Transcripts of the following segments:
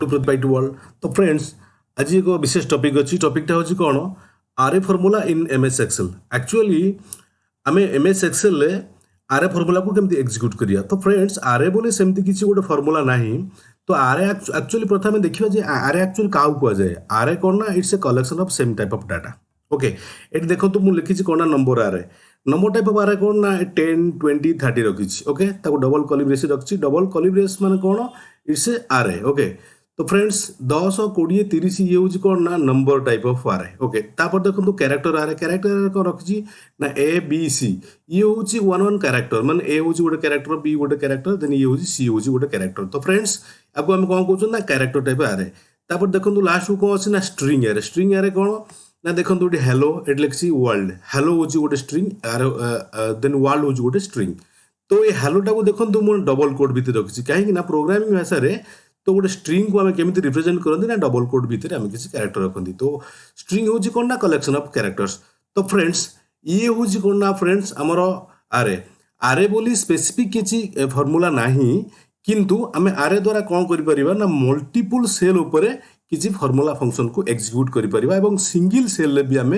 To world तो friends आज एक विशेष टॉपिक अच्छी टॉपिकटा हूँ कौन array formula in MS Excel actually um MS Excel array formula को केमती एग्जीक्यूट करिया तो फ्रेंड्स आरए बोले सेमती किसी गोटे फॉर्मूला नहीं तो आरए एक्चुअली प्रथम देखिए जे आरए एक्चुअली क्या कुआ जाए आरए कौन ना it's a collection of same type of data okay ये देखो तो मुझे लिखी कौन ना number array number type of array कौन ना 10 20 30 रखी ओके ताको डबल कली ब्रेस रखी डबल कली ब्रेस माने कौन इट्स ए आरए ओके तो फ्रेंड्स 10 20 30 ये हूँ कौन ना number type of array okay तापर देखो कैरेक्टर आरए कौन रखी ना ए बी सी ये हूँ वन वन कैरेक्टर माने ए हूँ गोटे कैरेक्टर बी गोटे कैरेक्टर देन ये हूँ सी हूँ गोटे कैरेक्टर तो फ्रेंड्स आपको आम कौन कहते ना कैरेक्टर टाइप आरए तापर देखो लास्ट को कौन अच्छी ना स्ट्रिंग आरए कौन ना देखो ये हेलो ये लिखी वर्ल्ड हेलो हूँ गोटे स्ट्रिंग देन वर्ल्ड हूँ गोटे स्ट्रिंग तो ये हेलोटा को देखो मुझे डबल कोड भितर रखी कहीं प्रोग्रामिंग भाषा तो गोटे स्ट्रिंग को आम केमी रिप्रेजेंट करते ना डबल कोड भितर आम किसी कैरेक्टर रखती तो स्ट्रिंग हूँ कौन ना कलेक्शन ऑफ कैरेक्टर्स तो फ्रेंड्स ये हूँ कौन ना फ्रेंड्स आमर आरए आरए बोली स्पेसिफिक किसी फॉर्मूला नहीं किंतु आम आरए द्वारा कौन कर ना मल्टीपल सेल उपर किसी फॉर्मूला फंक्शन को एग्जीक्यूट कर सिंगल सेल भी आम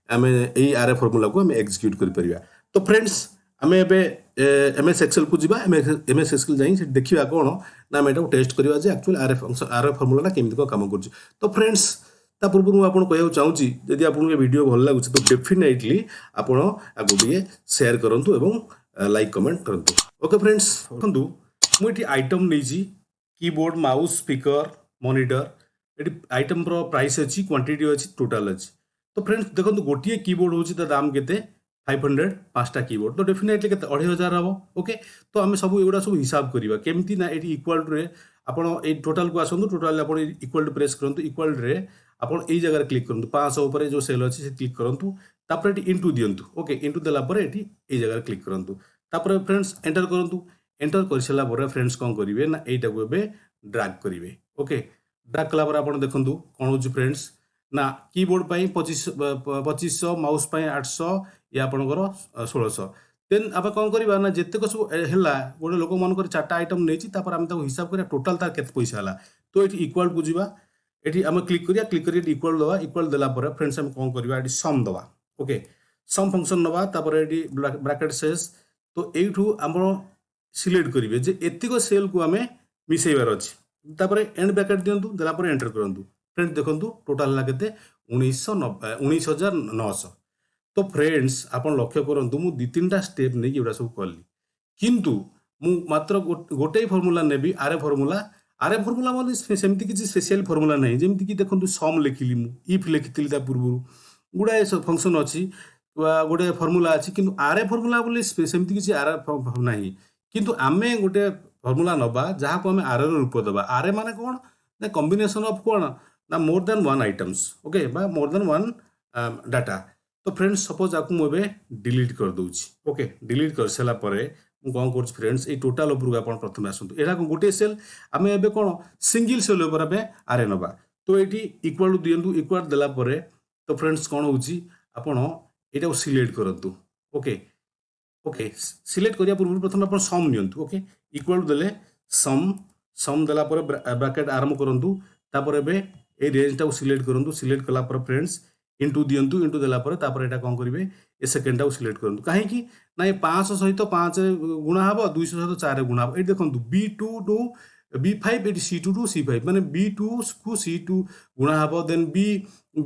आम ये आरए फॉर्मूला को आम एग्जीक्यूट कर तो फ्रेंड्स आम एमएस एक्सेल को जी एमएस एक्सेल जाइए देखा कौन ना आम यहाँ टेस्ट करवा actually RA function RA formula केमी कौन कम कर तो फ्रेंड्स ता पूर्व मुझे आपको कहूँ चाहूँगी यदि आपको वीडियो भल लगुच तो डेफिनेटली आपड़ आपको टे सेयार करूँ और लाइक कमेंट करूँ ओके फ्रेंड्स देखो मुझे आइटम नहीं कीबोर्ड माउस स्पीकर मॉनिटर ये आइटम प्राइस अच्छी क्वांटिटी अच्छी टोटाल अच्छी तो फ्रेंड्स देखो गोटे कीबोर्ड हूँ दाम के 500 5टा कीबोर्ड तो डेफिनेटली के 2500 हम ओके तो आम सब एगुड़ा सब हिसाब करवा केमती ना ये इक्वाल टू आपड़ टोटाल को आसतु टोटाल आप इक्वाल टू प्रेस करूँ इक्वाल टू आपड़ यही जगह क्लिक करूँ 500 उपर जो सेल अच्छी से क्लिक करूँ तापर ये इंटू दिंतु ओके इंटू देलापर ये जगह क्लिक करूँ तापर फ्रेंड्स एंटर करूँ एंटर कर सारापर फ्रेंड्स कौन करेंगे ना यहीटा को ड्रैग करेंगे ओके ड्रैग कलापर आप देखूँ कौन हो फ्रेंड्स ना कीबोर्ड 2500 माउस 800 या आपंकर 1600 देन आप कौन करवा ना जितक सब है गोटे लोक मन 4टा आइटम नहीं आम हिसाब करा टोटाल तार के पैसा है तो ये इक्वाल को जावा ये आम क्लिक कर इक्वाल दवा इक्वाल देलापर फ्रेंड्स आम कौन करवा ये सम दवा ओके सम फंक्शन नवा ये ब्रैकेट शेष तो यू आम सिलेक्ट करेंगे जे एतिक सेल को आम मिसेबार अच्छी एंड ब्रैकेट दिंतु देलापर एंटर करूँ फ्रेंड्स देखो टोटाल है के 19,900 तो फ्रेंड्स आप लक्ष्य करूँ मुझे 2-3टा स्टेप नहीं एगुड़ा सब कली किंतु मु मात्र गोटे फॉर्मूला नेबी आरए फॉर्मूला मतलब सेमती किसी स्पेशल फॉर्मूला नहीं जमीक कि देखो सम लिखिली इफ लिखी पूर्व गुड़ाए फंक्शन अच्छी गोटे फॉर्मूला अच्छी किंतु आरए फॉर्मूला बोले सेमती किसी आरए ना किंतु आमे गोटे फॉर्मूला नवा जहाँ को आम आरए रूप देवा आरए माने कौन ना कॉम्बिनेशन ऑफ कौन ना more than one items okay बा मोर देन वन डाटा तो फ्रेंड्स सपोज आपको मुझे डिलीट कर दूची ओके डिलीट कर सारा कौन कर फ्रेंड्स ये टोटाल उपरको आप प्रथम आसतु यहाँ गोटे सेल आम ए कौन सिंगल सेल उपर आम आरए नवा तो ये इक्वाल टू दिंतु इक्वाल देलापर तो फ्रेंड्स कौन होपण यहाँ सिलेक्ट करूँ ओके ओके सिलेक्ट करिया पूर्व प्रथम आप सम नियंतु ओके इक्वाल देले सम देलापर ब्रैकेट आरंभ करूँ तापर ए रेंजटा को सिलेक्ट करूँ सिलेक्ट कलापर फ्रेंड्स इंटू दिंतु इंटू देलापर तापर यहाँ कौन करेंगे ए सेकेंडटा को सिलेक्ट करूँ कहीं ना ये 500 सहित 5 गुणा हम 200 सहित 4 गुणा हम ये देखो B2 टू B5 ये C2 टू C5 माने B2 को C2 गुणा हम देन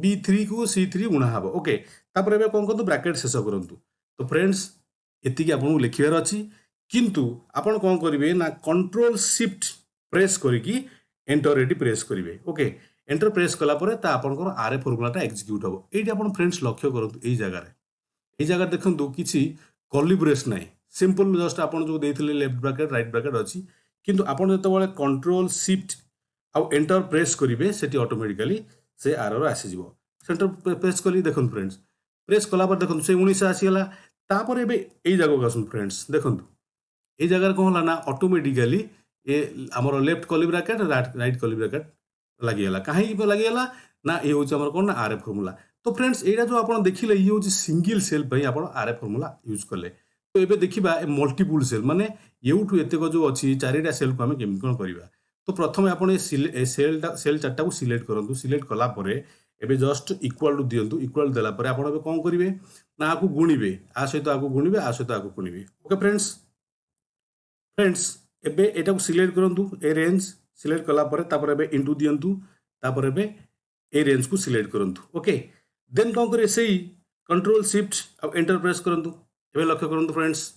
B3 को C3 गुणा हम ओके तापर एबे कौन करतु ब्रैकेट शेष करूँ तो फ्रेंड्स एतिकी आपको लिखार अच्छी किंतु आपन कौन करेंगे ना कंट्रोल शिफ्ट प्रेस करके एंटर ये प्रेस करेंगे ओके एंटर प्रेस कलापर आपंकर आरए फॉर्मूलाटा एग्जीक्यूट हम ये आप फ्रेंड्स लक्ष्य करूँ यही जगह देखो किसी कलिब्रेस ना सिंपल जस्ट आप जो देते लेफ्ट ब्रैकेट राइट ब्रैकेट अच्छी किंतु आपड़ जो कंट्रोल शिफ्ट आउ एंटर प्रेस करेंगे से ऑटोमेटिकली से आर आसीज सेंटर प्रेस कर देखो फ्रेंड्स प्रेस कलापर देखो से 19 आसीगला तापर एबे यही जगह आसुन फ्रेंड्स देखो ये जगह कौन है ना ऑटोमेटिकली ये आमर लेफ्ट कली ब्रैकेट राइट कली ब्रैकेट लगिगला कहीं लगिगला ना ये हूँ आम कौन ना आरए फॉर्मूला तो फ्रेंड्स यहाँ जो आप देखिले ये हूँ सिंगल सेल आप आरए फॉर्मूला यूज कले तो ये देखा मल्टीपल सेल माने यूठू एतक जो अच्छी 4टा सेल को आम केमी कौन करवा तो प्रथम आप सेल चार्टा को सिलेक्ट करूँ सिलेक्ट कलापर एबे जस्ट इक्वाल टू दिंतु इक्वाल देला परे आपण एबे कौन करेंगे ना आपको गुणिबे आ सहित आपको गुणिबे आ सहित आपको गुणिबे ओके फ्रेंड्स एबे एटा को सिलेक्ट करंतु ए रेंज सिलेक्ट कला परे तापर एबे इनटू दियंतु तापर एबे ए रेंज को सिलेक्ट करंतु ओके देन कौन करे सेही कंट्रोल शिफ्ट अब एंटर प्रेस करंतु एबे लक्ष्य करंतु फ्रेंड्स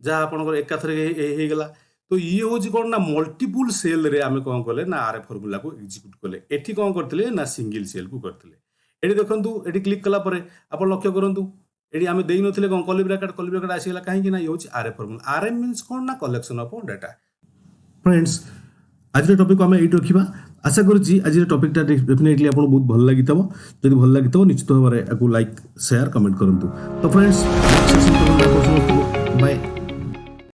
जहाँ आपनकर एकाथरे हे गला तो ये हूँ कौन ना मल्टीपुल सेल रे आमे कौन कले ना आर फॉर्मूला को एग्जीक्यूट कले एठी कौन करथिले ना सिंगल सेल को करथिले एठी देखंतु एठी क्लिक कला परे आपण लक्ष्य करंतु एठी आमे देई नथिले कौन कर्ली ब्रैकेट आसीगला काहे कि ना ये हूँ आर फॉर्मूला आर मींस कौन ना कलेक्शन ऑफ डाटा फ्रेंड्स आज टॉपिक को आमे एठी रखिबा आशा करूची आज टॉपिक डेफिनेटली आपन बहुत भल लागितबो जदि भल लागितबो निश्चित भाबरे आकु लाइक शेयर कमेंट करंतु तो फ्रेंड्स बाय।